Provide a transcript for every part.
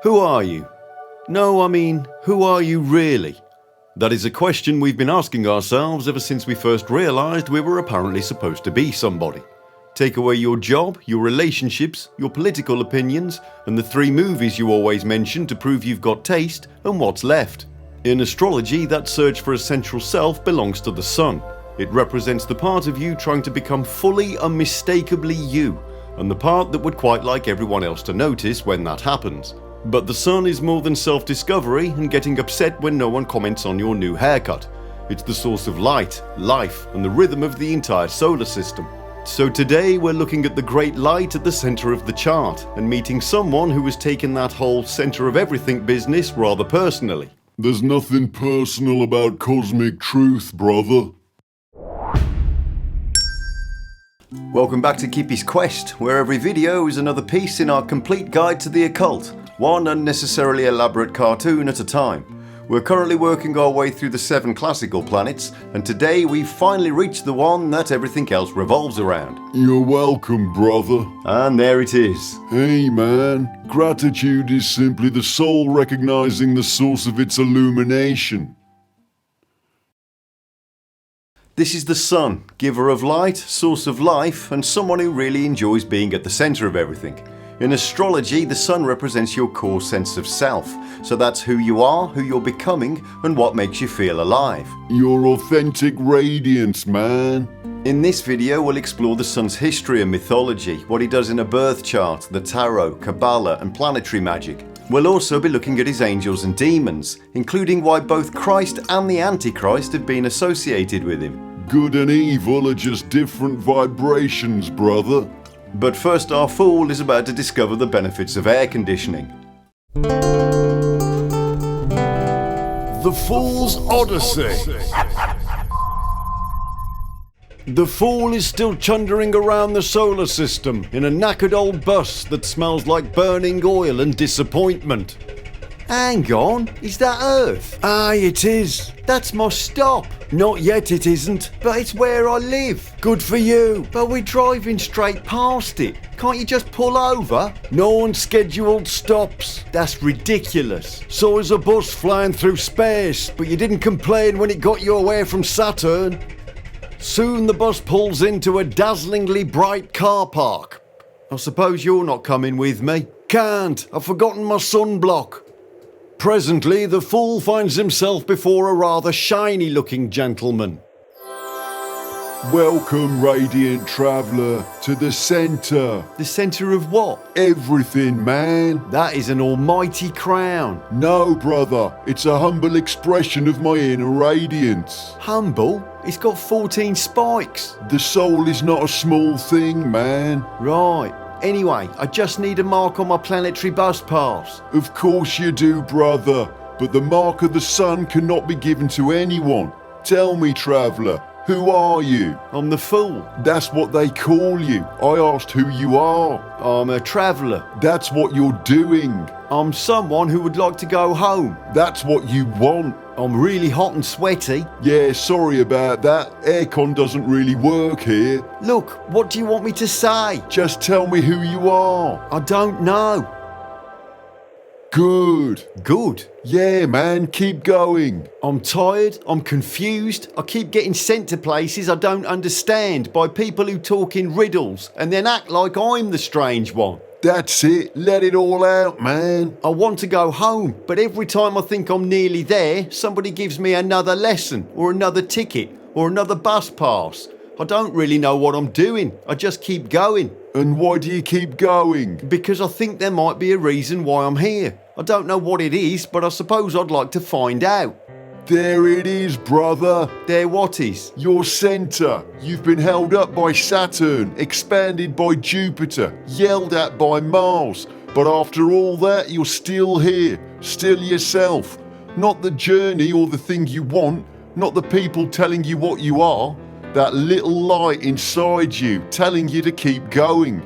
Who are you? No, I mean, who are you really? That is a question we've been asking ourselves ever since we first realised we were apparently supposed to be somebody. Take away your job, your relationships, your political opinions, and the 3 movies you always mention to prove you've got taste, and what's left? In astrology, that search for a central self belongs to the sun. It represents the part of you trying to become fully, unmistakably you, and the part that would quite like everyone else to notice when that happens. But the sun is more than self-discovery and getting upset when no one comments on your new haircut. It's the source of light, life, and the rhythm of the entire solar system. So today we're looking at the great light at the centre of the chart and meeting someone who has taken that whole centre of everything business rather personally. There's nothing personal about cosmic truth, brother. Welcome back to Kippy's Quest, where every video is another piece in our complete guide to the occult, one unnecessarily elaborate cartoon at a time. We're currently working our way through the 7 classical planets, and today we've finally reached the one that everything else revolves around. You're welcome, brother. And there it is. Hey man, gratitude is simply the soul recognizing the source of its illumination. This is the sun, giver of light, source of life, and someone who really enjoys being at the centre of everything. In astrology, the sun represents your core sense of self, so that's who you are, who you're becoming, and what makes you feel alive. Your authentic radiance, man. In this video, we'll explore the sun's history and mythology, what he does in a birth chart, the tarot, Qabalah, and planetary magic. We'll also be looking at his angels and demons, including why both Christ and the Antichrist have been associated with him. Good and evil are just different vibrations, brother. But first, our fool is about to discover the benefits of air conditioning. The Fool's Odyssey. The fool is still chundering around the solar system in a knackered old bus that smells like burning oil and disappointment. Hang on, is that Earth? Aye, it is. That's my stop. Not yet it isn't, but it's where I live. Good for you, but we're driving straight past it. Can't you just pull over? No unscheduled stops. That's ridiculous. So is a bus flying through space, but you didn't complain when it got you away from Saturn. Soon the bus pulls into a dazzlingly bright car park. I suppose you're not coming with me. Can't, I've forgotten my sunblock. Presently, the fool finds himself before a rather shiny-looking gentleman. Welcome, radiant traveller, to the centre. The centre of what? Everything, man. That is an almighty crown. No, brother, it's a humble expression of my inner radiance. Humble? It's got 14 spikes. The soul is not a small thing, man. Right. Anyway, I just need a mark on my planetary bus pass. Of course you do, brother, but the mark of the sun cannot be given to anyone. Tell me, traveller, who are you? I'm the fool. That's what they call you. I asked who you are. I'm a traveller. That's what you're doing. I'm someone who would like to go home. That's what you want. I'm really hot and sweaty. Yeah, sorry about that. Aircon doesn't really work here. Look, what do you want me to say? Just tell me who you are. I don't know. Good. Good? Yeah, man, keep going. I'm tired, I'm confused, I keep getting sent to places I don't understand by people who talk in riddles and then act like I'm the strange one. That's it, let it all out, man. I want to go home, but every time I think I'm nearly there, somebody gives me another lesson, or another ticket, or another bus pass. I don't really know what I'm doing, I just keep going. And why do you keep going? Because I think there might be a reason why I'm here. I don't know what it is, but I suppose I'd like to find out. There it is, brother. There what is? Your centre. You've been held up by Saturn, expanded by Jupiter, yelled at by Mars. But after all that, you're still here, still yourself. Not the journey or the thing you want, not the people telling you what you are. That little light inside you telling you to keep going.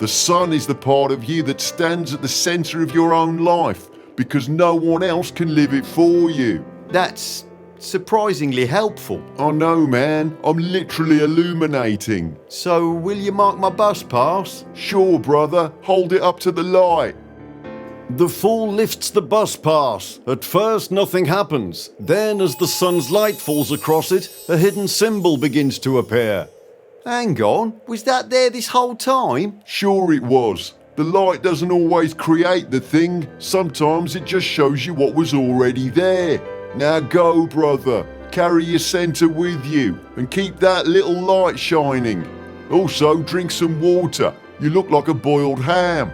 The sun is the part of you that stands at the centre of your own life because no one else can live it for you. That's surprisingly helpful. I know, man. I'm literally illuminating. So, will you mark my bus pass? Sure, brother. Hold it up to the light. The fool lifts the bus pass. At first nothing happens. Then as the sun's light falls across it, a hidden symbol begins to appear. Hang on, was that there this whole time? Sure it was. The light doesn't always create the thing. Sometimes it just shows you what was already there. Now go, brother. Carry your centre with you and keep that little light shining. Also, drink some water. You look like a boiled ham.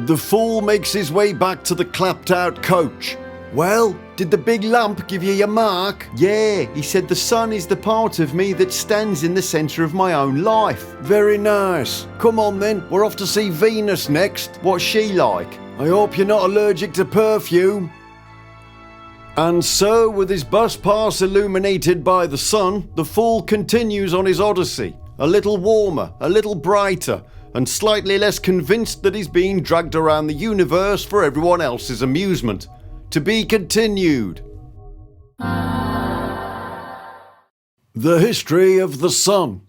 The fool makes his way back to the clapped-out coach. Well, did the big lamp give you your mark? Yeah, he said the sun is the part of me that stands in the centre of my own life. Very nice. Come on then, we're off to see Venus next. What's she like? I hope you're not allergic to perfume. And so, with his bus pass illuminated by the sun, the fool continues on his odyssey. A little warmer, a little brighter, and slightly less convinced that he's being dragged around the universe for everyone else's amusement. To be continued. The history of the sun.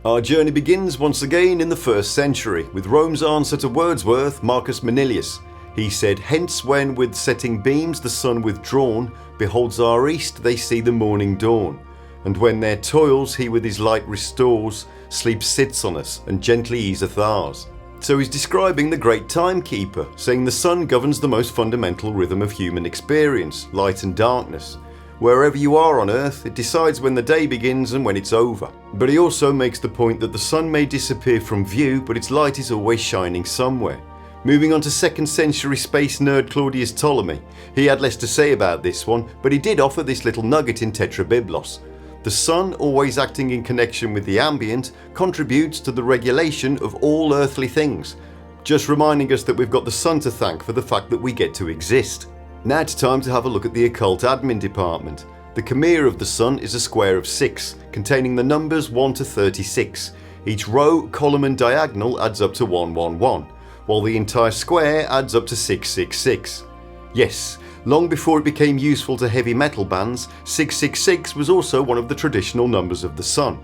Our journey begins once again in the 1st century with Rome's answer to Wordsworth, Marcus Manilius. He said, "Hence when with setting beams the sun withdrawn beholds our east, they see the morning dawn. And when their toils he with his light restores, sleep sits on us and gently easeth ours." So he's describing the great timekeeper, saying the sun governs the most fundamental rhythm of human experience, light and darkness. Wherever you are on Earth, it decides when the day begins and when it's over. But he also makes the point that the sun may disappear from view, but its light is always shining somewhere. Moving on to 2nd century space nerd Claudius Ptolemy. He had less to say about this one, but he did offer this little nugget in Tetrabiblos. The sun, always acting in connection with the ambient, contributes to the regulation of all earthly things. Just reminding us that we've got the sun to thank for the fact that we get to exist. Now it's time to have a look at the occult admin department. The Khmer of the sun is a square of 6, containing the numbers 1 to 36. Each row, column and diagonal adds up to 111, while the entire square adds up to 666. Yes, long before it became useful to heavy metal bands, 666 was also one of the traditional numbers of the sun.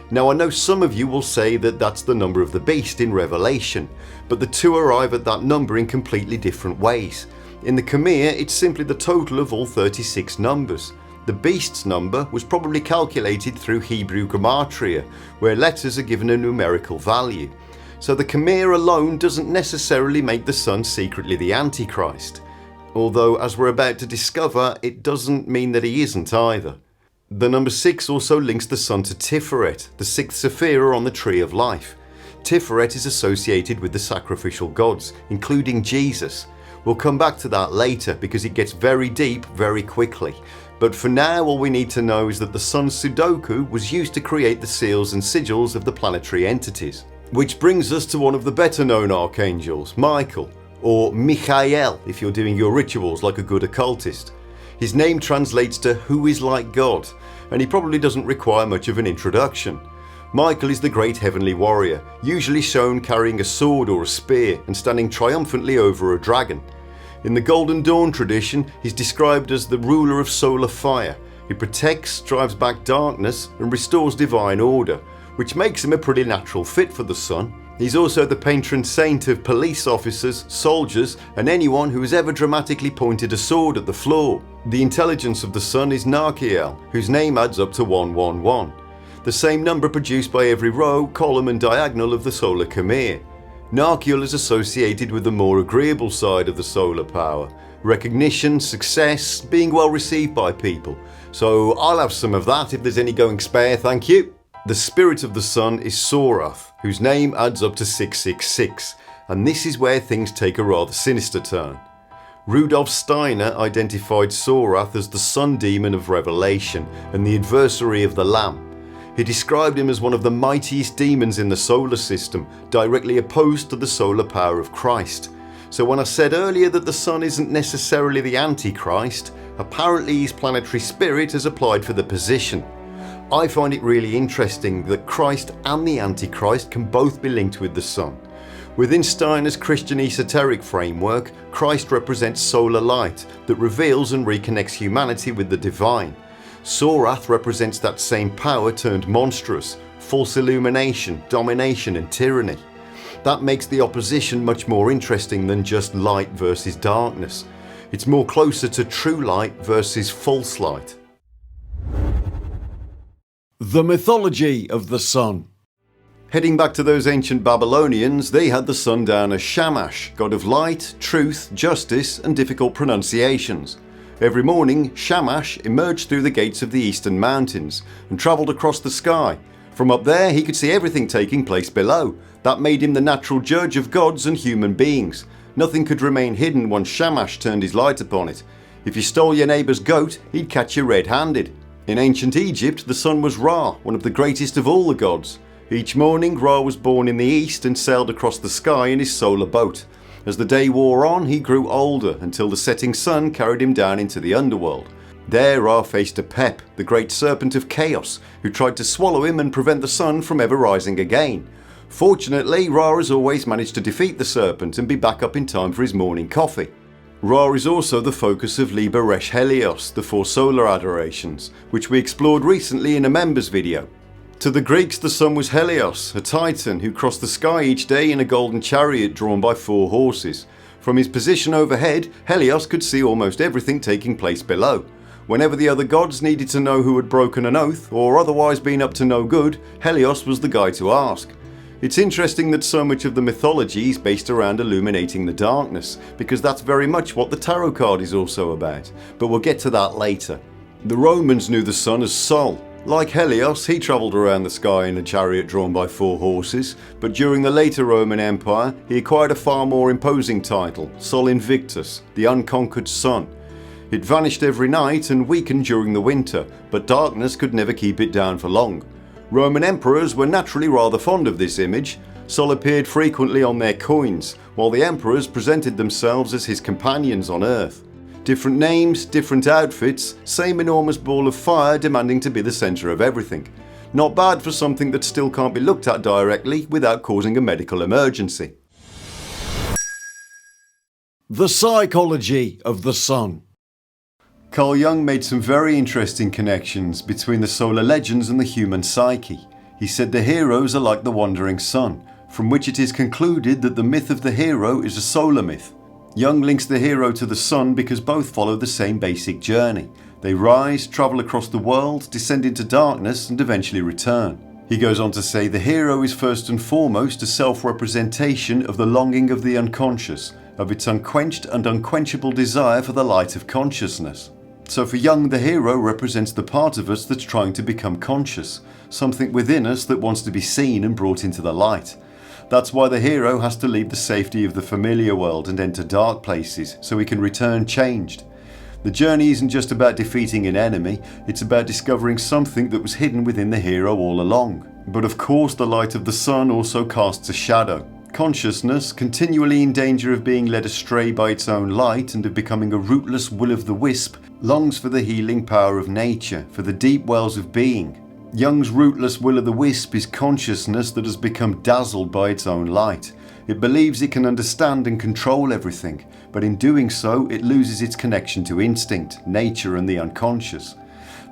Now I know some of you will say that that's the number of the beast in Revelation, but the two arrive at that number in completely different ways. In the Khmer, it's simply the total of all 36 numbers. The beast's number was probably calculated through Hebrew gematria, where letters are given a numerical value. So the Khmer alone doesn't necessarily make the sun secretly the Antichrist. Although, as we're about to discover, it doesn't mean that he isn't either. The number 6 also links the sun to Tiferet, the 6th Sephirah on the Tree of Life. Tiferet is associated with the sacrificial gods, including Jesus. We'll come back to that later because it gets very deep very quickly. But for now, all we need to know is that the sun's Sudoku was used to create the seals and sigils of the planetary entities. Which brings us to one of the better known archangels, Michael. Or Michael if you're doing your rituals like a good occultist. His name translates to "who is like God", and he probably doesn't require much of an introduction. Michael is the great heavenly warrior, usually shown carrying a sword or a spear and standing triumphantly over a dragon. In the Golden Dawn tradition, he's described as the ruler of solar fire. He protects, drives back darkness and restores divine order, which makes him a pretty natural fit for the sun. He's also the patron saint of police officers, soldiers, and anyone who has ever dramatically pointed a sword at the floor. The intelligence of the sun is Narkiel, whose name adds up to 111, the same number produced by every row, column and diagonal of the solar Khmer. Narkiel is associated with the more agreeable side of the solar power, recognition, success, being well received by people. So I'll have some of that if there's any going spare, thank you. The spirit of the sun is Sorath, whose name adds up to 666, and this is where things take a rather sinister turn. Rudolf Steiner identified Sorath as the sun demon of Revelation and the adversary of the Lamb. He described him as one of the mightiest demons in the solar system, directly opposed to the solar power of Christ. So when I said earlier that the sun isn't necessarily the Antichrist, apparently his planetary spirit has applied for the position. I find it really interesting that Christ and the Antichrist can both be linked with the sun. Within Steiner's Christian esoteric framework, Christ represents solar light that reveals and reconnects humanity with the divine. Sorath represents that same power turned monstrous, false illumination, domination and tyranny. That makes the opposition much more interesting than just light versus darkness. It's more closer to true light versus false light. The mythology of the sun. Heading back to those ancient Babylonians, they had the sun down as Shamash, god of light, truth, justice and difficult pronunciations. Every morning, Shamash emerged through the gates of the eastern mountains and travelled across the sky. From up there he could see everything taking place below. That made him the natural judge of gods and human beings. Nothing could remain hidden once Shamash turned his light upon it. If you stole your neighbour's goat, he'd catch you red-handed. In ancient Egypt, the sun was Ra, one of the greatest of all the gods. Each morning, Ra was born in the east and sailed across the sky in his solar boat. As the day wore on, he grew older until the setting sun carried him down into the underworld. There Ra faced Apep, the great serpent of chaos, who tried to swallow him and prevent the sun from ever rising again. Fortunately, Ra has always managed to defeat the serpent and be back up in time for his morning coffee. Ra is also the focus of Liber Resh Helios, the 4 solar adorations, which we explored recently in a members video. To the Greeks, the sun was Helios, a titan who crossed the sky each day in a golden chariot drawn by 4 horses. From his position overhead, Helios could see almost everything taking place below. Whenever the other gods needed to know who had broken an oath or otherwise been up to no good, Helios was the guy to ask. It's interesting that so much of the mythology is based around illuminating the darkness, because that's very much what the tarot card is also about, but we'll get to that later. The Romans knew the sun as Sol. Like Helios, he travelled around the sky in a chariot drawn by 4 horses, but during the later Roman Empire, he acquired a far more imposing title, Sol Invictus, the unconquered sun. It vanished every night and weakened during the winter, but darkness could never keep it down for long. Roman emperors were naturally rather fond of this image. Sol appeared frequently on their coins, while the emperors presented themselves as his companions on Earth. Different names, different outfits, same enormous ball of fire demanding to be the centre of everything. Not bad for something that still can't be looked at directly without causing a medical emergency. The psychology of the sun. Carl Jung made some very interesting connections between the solar legends and the human psyche. He said the heroes are like the wandering sun, from which it is concluded that the myth of the hero is a solar myth. Jung links the hero to the sun because both follow the same basic journey. They rise, travel across the world, descend into darkness and eventually return. He goes on to say the hero is first and foremost a self-representation of the longing of the unconscious, of its unquenched and unquenchable desire for the light of consciousness. So for Jung, the hero represents the part of us that's trying to become conscious, something within us that wants to be seen and brought into the light. That's why the hero has to leave the safety of the familiar world and enter dark places so he can return changed. The journey isn't just about defeating an enemy, it's about discovering something that was hidden within the hero all along. But of course the light of the sun also casts a shadow. Consciousness, continually in danger of being led astray by its own light and of becoming a rootless will-o'-the-wisp, longs for the healing power of nature, for the deep wells of being. Jung's rootless will-o'-the-wisp is consciousness that has become dazzled by its own light. It believes it can understand and control everything, but in doing so it loses its connection to instinct, nature and the unconscious.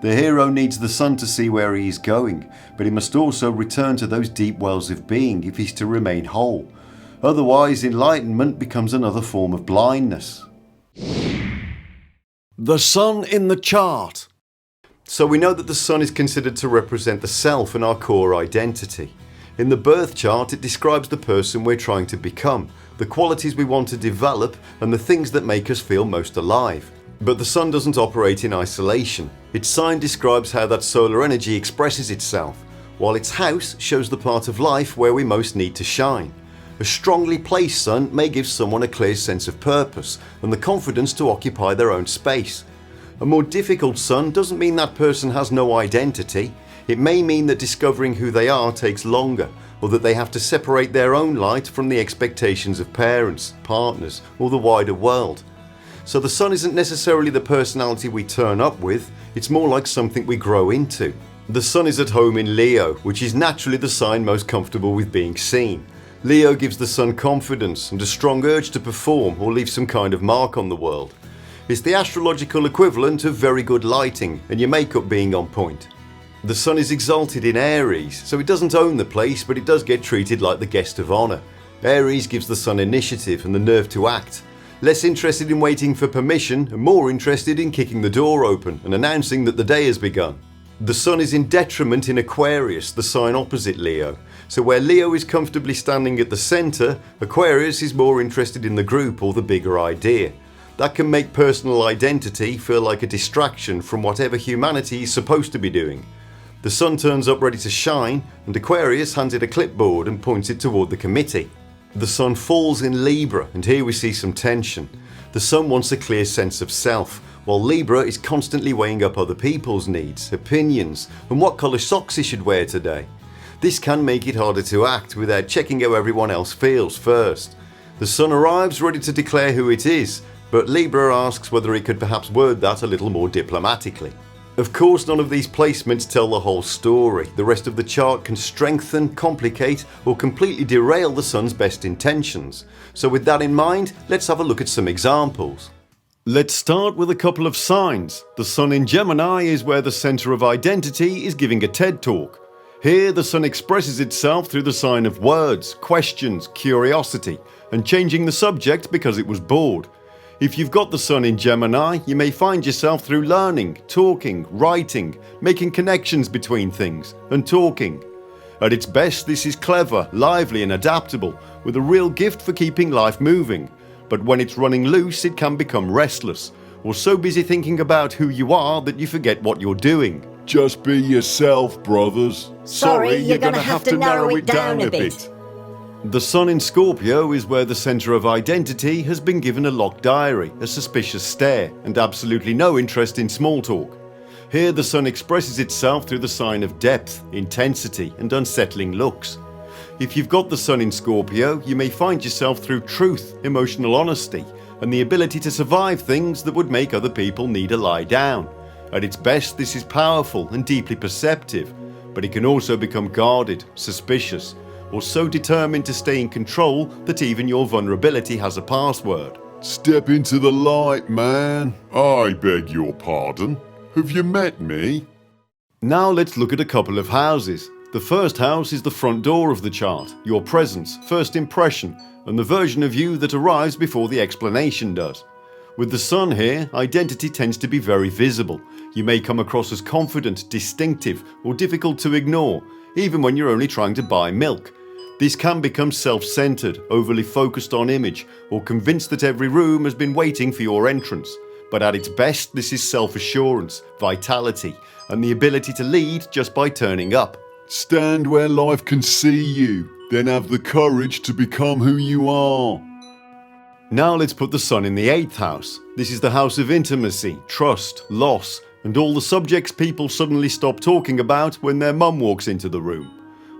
The hero needs the sun to see where he is going, but he must also return to those deep wells of being if he's to remain whole. Otherwise, enlightenment becomes another form of blindness. The sun in the chart. So we know that the sun is considered to represent the self and our core identity. In the birth chart, it describes the person we're trying to become, the qualities we want to develop, and the things that make us feel most alive. But the sun doesn't operate in isolation. Its sign describes how that solar energy expresses itself, while its house shows the part of life where we most need to shine. A strongly placed sun may give someone a clear sense of purpose and the confidence to occupy their own space. A more difficult sun doesn't mean that person has no identity. It may mean that discovering who they are takes longer, or that they have to separate their own light from the expectations of parents, partners, or the wider world. So the sun isn't necessarily the personality we turn up with, it's more like something we grow into. The sun is at home in Leo, which is naturally the sign most comfortable with being seen. Leo gives the sun confidence and a strong urge to perform or leave some kind of mark on the world. It's the astrological equivalent of very good lighting and your makeup being on point. The sun is exalted in Aries, so it doesn't own the place, but it does get treated like the guest of honour. Aries gives the sun initiative and the nerve to act, less interested in waiting for permission and more interested in kicking the door open and announcing that the day has begun. The sun is in detriment in Aquarius, the sign opposite Leo. So where Leo is comfortably standing at the centre, Aquarius is more interested in the group or the bigger idea. That can make personal identity feel like a distraction from whatever humanity is supposed to be doing. The sun turns up ready to shine, and Aquarius hands it a clipboard and points it toward the committee. The sun falls in Libra, and here we see some tension. The sun wants a clear sense of self, while Libra is constantly weighing up other people's needs, opinions, and what colour socks he should wear today. This can make it harder to act without checking how everyone else feels first. The sun arrives ready to declare who it is, but Libra asks whether he could perhaps word that a little more diplomatically. Of course, none of these placements tell the whole story. The rest of the chart can strengthen, complicate, or completely derail the sun's best intentions. So with that in mind, let's have a look at some examples. Let's start with a couple of signs. The sun in Gemini is where the centre of identity is giving a TED talk. Here, the sun expresses itself through the sign of words, questions, curiosity, and changing the subject because it was bored. If you've got the sun in Gemini, you may find yourself through learning, talking, writing, making connections between things, and talking. At its best, this is clever, lively, and adaptable, with a real gift for keeping life moving. But when it's running loose, it can become restless, or so busy thinking about who you are that you forget what you're doing. Just be yourself, brothers. Sorry, you're gonna have to narrow it down a bit. The sun in Scorpio is where the centre of identity has been given a locked diary, a suspicious stare, and absolutely no interest in small talk. Here the sun expresses itself through the sign of depth, intensity, and unsettling looks. If you've got the sun in Scorpio, you may find yourself through truth, emotional honesty, and the ability to survive things that would make other people need a lie down. At its best, this is powerful and deeply perceptive, but it can also become guarded, suspicious, or so determined to stay in control that even your vulnerability has a password. Step into the light, man. I beg your pardon. Have you met me? Now let's look at a couple of houses. The first house is the front door of the chart, your presence, first impression, and the version of you that arrives before the explanation does. With the sun here, identity tends to be very visible. You may come across as confident, distinctive, or difficult to ignore, even when you're only trying to buy milk. This can become self-centered, overly focused on image, or convinced that every room has been waiting for your entrance. But at its best, this is self-assurance, vitality, and the ability to lead just by turning up. Stand where life can see you, then have the courage to become who you are. Now let's put the sun in the 8th house. This is the house of intimacy, trust, loss, and all the subjects people suddenly stop talking about when their mum walks into the room.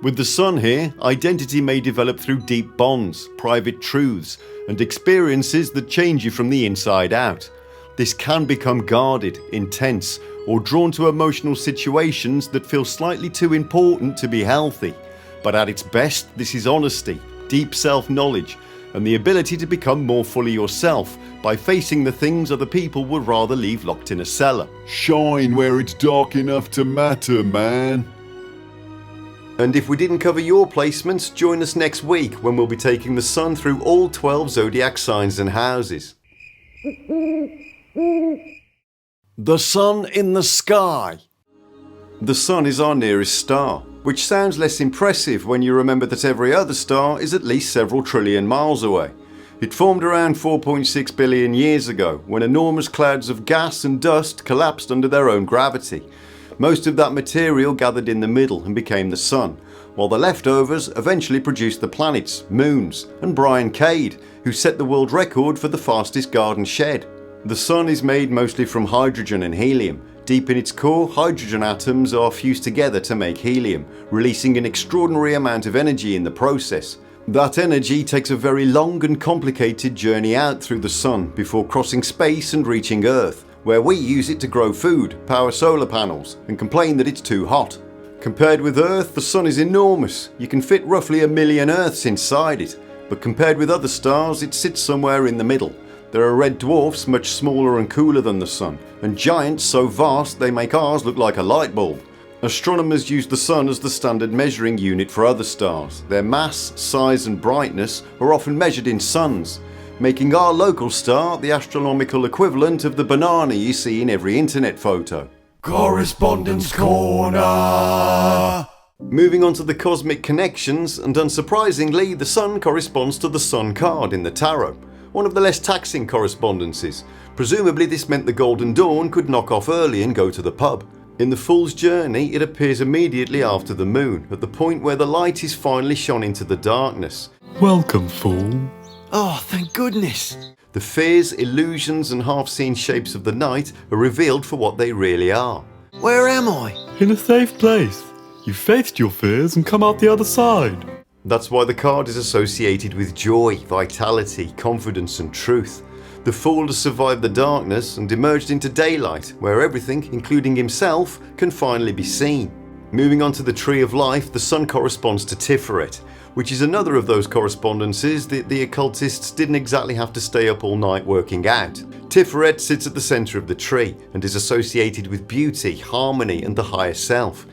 With the sun here, identity may develop through deep bonds, private truths, and experiences that change you from the inside out. This can become guarded, intense, or drawn to emotional situations that feel slightly too important to be healthy. But at its best, this is honesty, deep self-knowledge, and the ability to become more fully yourself by facing the things other people would rather leave locked in a cellar. Shine where it's dark enough to matter, man. And if we didn't cover your placements, join us next week when we'll be taking the sun through all 12 zodiac signs and houses. The sun in the sky. The sun is our nearest star, which sounds less impressive when you remember that every other star is at least several trillion miles away. It formed around 4.6 billion years ago when enormous clouds of gas and dust collapsed under their own gravity. Most of that material gathered in the middle and became the sun, while the leftovers eventually produced the planets, moons, and Brian Cade, who set the world record for the fastest garden shed. The sun is made mostly from hydrogen and helium. Deep in its core, hydrogen atoms are fused together to make helium, releasing an extraordinary amount of energy in the process. That energy takes a very long and complicated journey out through the sun before crossing space and reaching Earth, where we use it to grow food, power solar panels, and complain that it's too hot. Compared with Earth, the sun is enormous. You can fit roughly 1 million Earths inside it, but compared with other stars, it sits somewhere in the middle. There are red dwarfs much smaller and cooler than the sun, and giants so vast they make ours look like a light bulb. Astronomers use the sun as the standard measuring unit for other stars. Their mass, size and brightness are often measured in suns, making our local star the astronomical equivalent of the banana you see in every internet photo. Correspondence Corner! Moving on to the cosmic connections, and unsurprisingly, the sun corresponds to the sun card in the tarot, one of the less taxing correspondences. Presumably this meant the Golden Dawn could knock off early and go to the pub. In the Fool's Journey, it appears immediately after the moon, at the point where the light is finally shone into the darkness. Welcome, fool. Oh, thank goodness! The fears, illusions and half-seen shapes of the night are revealed for what they really are. Where am I? In a safe place. You've faced your fears and come out the other side. That's why the card is associated with joy, vitality, confidence and truth. The Fool has survived the darkness and emerged into daylight, where everything, including himself, can finally be seen. Moving on to the Tree of Life, the sun corresponds to Tiferet, which is another of those correspondences that the occultists didn't exactly have to stay up all night working out. Tiferet sits at the centre of the tree and is associated with beauty, harmony and the higher self.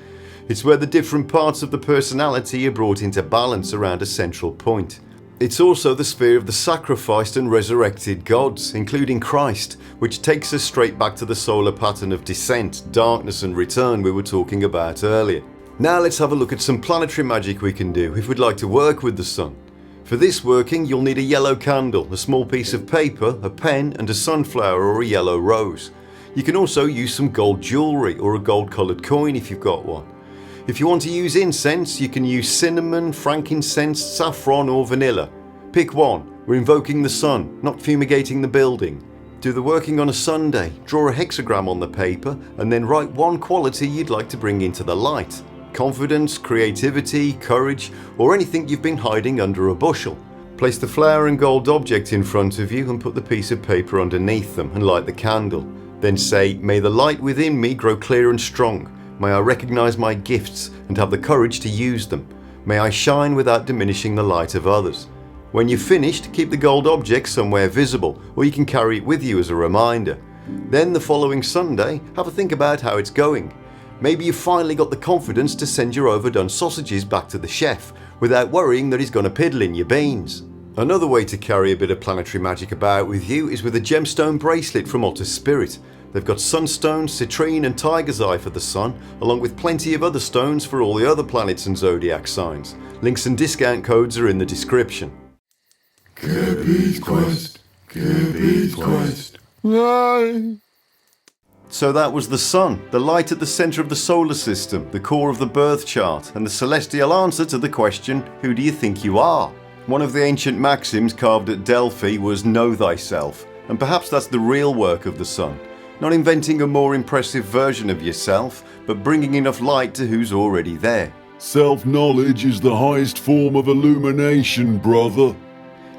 It's where the different parts of the personality are brought into balance around a central point. It's also the sphere of the sacrificed and resurrected gods, including Christ, which takes us straight back to the solar pattern of descent, darkness and return we were talking about earlier. Now let's have a look at some planetary magic we can do if we'd like to work with the sun. For this working, you'll need a yellow candle, a small piece of paper, a pen and a sunflower or a yellow rose. You can also use some gold jewellery or a gold coloured coin if you've got one. If you want to use incense, you can use cinnamon, frankincense, saffron or vanilla. Pick one. We're invoking the sun, not fumigating the building. Do the working on a Sunday, draw a hexagram on the paper and then write one quality you'd like to bring into the light. Confidence, creativity, courage or anything you've been hiding under a bushel. Place the flower and gold object in front of you and put the piece of paper underneath them and light the candle. Then say, "May the light within me grow clear and strong. May I recognize my gifts and have the courage to use them. May I shine without diminishing the light of others." When you've finished, keep the gold object somewhere visible, or you can carry it with you as a reminder. Then the following Sunday, have a think about how it's going. Maybe you've finally got the confidence to send your overdone sausages back to the chef, without worrying that he's going to piddle in your beans. Another way to carry a bit of planetary magic about with you is with a gemstone bracelet from Otter Spirit. They've got sunstone, citrine and tiger's eye for the sun, along with plenty of other stones for all the other planets and zodiac signs. Links and discount codes are in the description. Kirby's Quest. Kirby's Quest. No. So that was the sun, the light at the centre of the solar system, the core of the birth chart, and the celestial answer to the question, who do you think you are? One of the ancient maxims carved at Delphi was know thyself, and perhaps that's the real work of the sun. Not inventing a more impressive version of yourself, but bringing enough light to who's already there. Self-knowledge is the highest form of illumination, brother.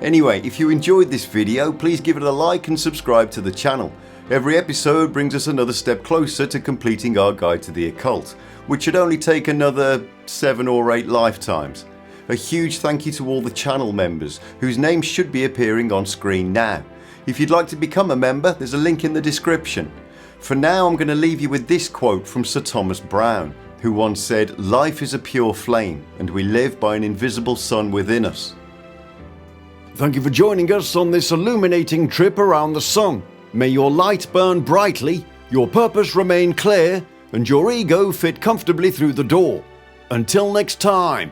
Anyway, if you enjoyed this video, please give it a like and subscribe to the channel. Every episode brings us another step closer to completing our guide to the occult, which should only take another 7 or 8 lifetimes. A huge thank you to all the channel members, whose names should be appearing on screen now. If you'd like to become a member, there's a link in the description. For now, I'm going to leave you with this quote from Sir Thomas Browne, who once said, "Life is a pure flame, and we live by an invisible sun within us." Thank you for joining us on this illuminating trip around the sun. May your light burn brightly, your purpose remain clear, and your ego fit comfortably through the door. Until next time.